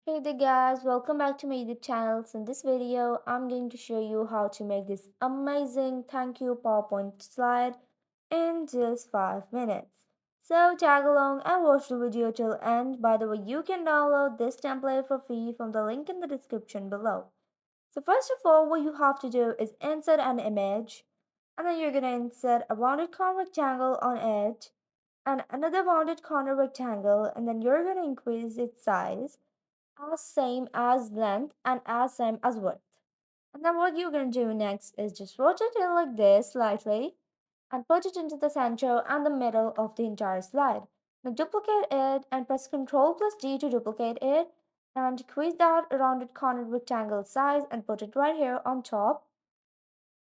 Hey there guys, welcome back to my YouTube channel. So in this video, I'm going to show you how to make this amazing thank you PowerPoint slide in just 5 minutes. So tag along and watch the video till end. By the way, you can download this template for free from the link in the description below. So first of all, what you have to do is insert an image, and then you're gonna insert a rounded corner rectangle on it and another rounded corner rectangle, and then you're gonna increase its size as same as length and as same as width. And then what you're going to do next is just rotate it like this slightly and put it into the center and the middle of the entire slide. Now duplicate it and press Ctrl plus D to duplicate it and decrease that rounded corner rectangle size and put it right here on top.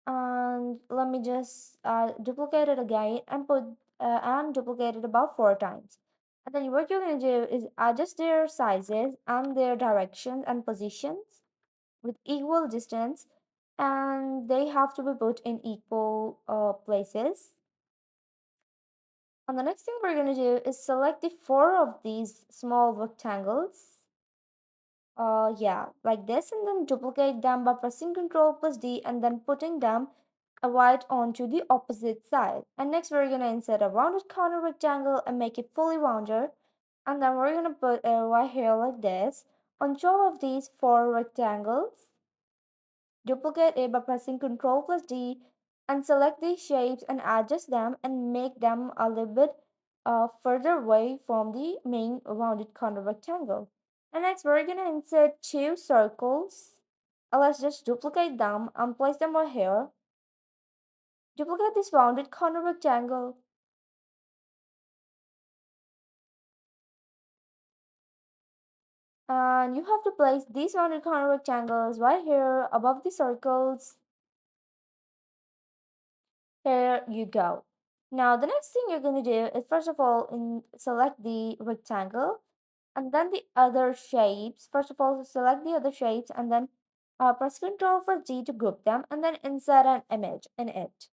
And let me just duplicate it again and put and duplicate it about 4 times. And then what you're going to do is adjust their sizes and their directions and positions with equal distance, and they have to be put in equal places. And the next thing we're going to do is select the four of these small rectangles. Yeah, like this, and then duplicate them by pressing Ctrl plus D and then putting them right onto the opposite side. And next we're gonna insert a rounded corner rectangle and make it fully rounded. And then we're gonna put it right here like this on top of these four rectangles. Duplicate it by pressing Ctrl plus D and select these shapes and adjust them and make them a little bit further away from the main rounded corner rectangle. And next we're gonna insert two circles. Let's just duplicate them and place them right here. Duplicate this rounded corner rectangle. And you have to place these rounded corner rectangles right here above the circles. There you go. Now the next thing you're going to do is first of all select the rectangle and then the other shapes. First of all, select the other shapes and then press Ctrl for G to group them and then insert an image in it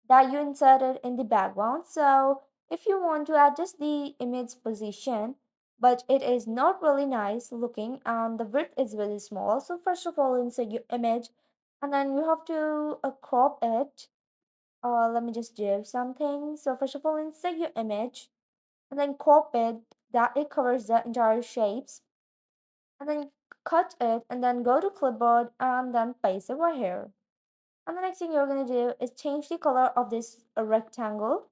that you inserted in the background. So if you want to adjust the image position, but it is not really nice looking and the width is really small. So first of all, insert your image and then you have to crop it. Let me just do something. So first of all, insert your image and then crop it that it covers the entire shapes and then cut it and then go to clipboard and then paste it right here. And the next thing you're going to do is change the color of this rectangle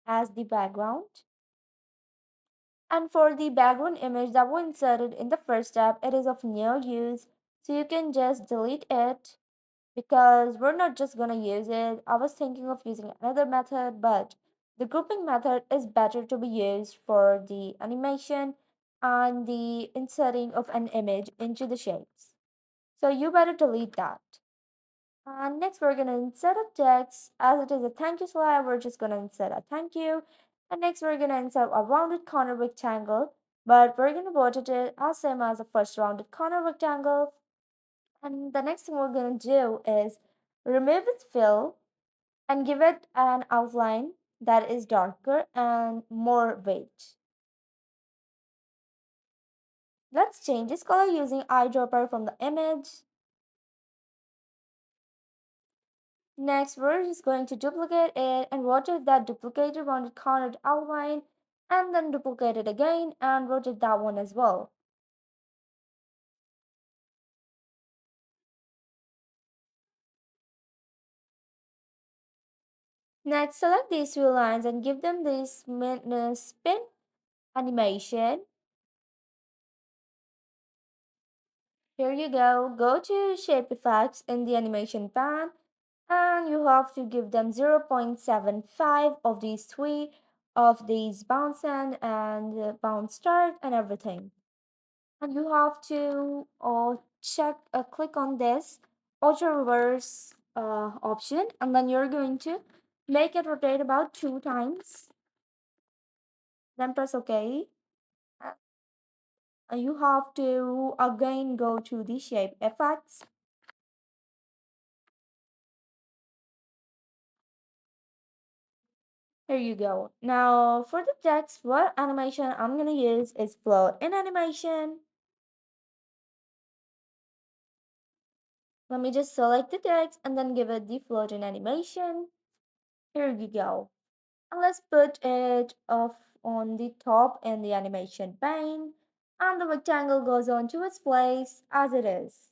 as the background. And for the background image that was inserted in the first step, it is of no use. So you can just delete it because we're not just gonna use it. I was thinking of using another method, but the grouping method is better to be used for the animation and the inserting of an image into the shapes. So you better delete that. And next we're gonna insert a text. As it is a thank you slide, we're just gonna insert a thank you. And next we're gonna insert a rounded corner rectangle, but we're gonna rotate it as same as the first rounded corner rectangle. And the next thing we're going to do is remove its fill and give it an outline that is darker and more weight. Let's change this color using eyedropper from the image. Next, we're just going to duplicate it and rotate that duplicated rounded cornered outline and then duplicate it again and rotate that one as well. Next, select these two lines and give them this spin animation. Here you go. Go to Shape Effects in the animation pan and you have to give them 0.75 of these three of these bounce end and bounce start and everything. And you have to click on this auto reverse option and then you're going to make it rotate about 2 times. Then press OK. And you have to again go to the shape effects. Here you go. Now for the text, what animation I'm gonna use is float in animation. Let me just select the text and then give it the floating animation. Here you go. And let's put it off on the top in the animation pane. And the rectangle goes on to its place as it is.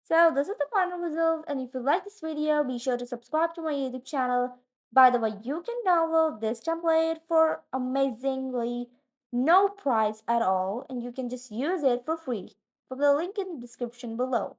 So this is the final result, and if you like this video, be sure to subscribe to my YouTube channel. By the way, you can download this template for amazingly no price at all, and you can just use it for free from the link in the description below.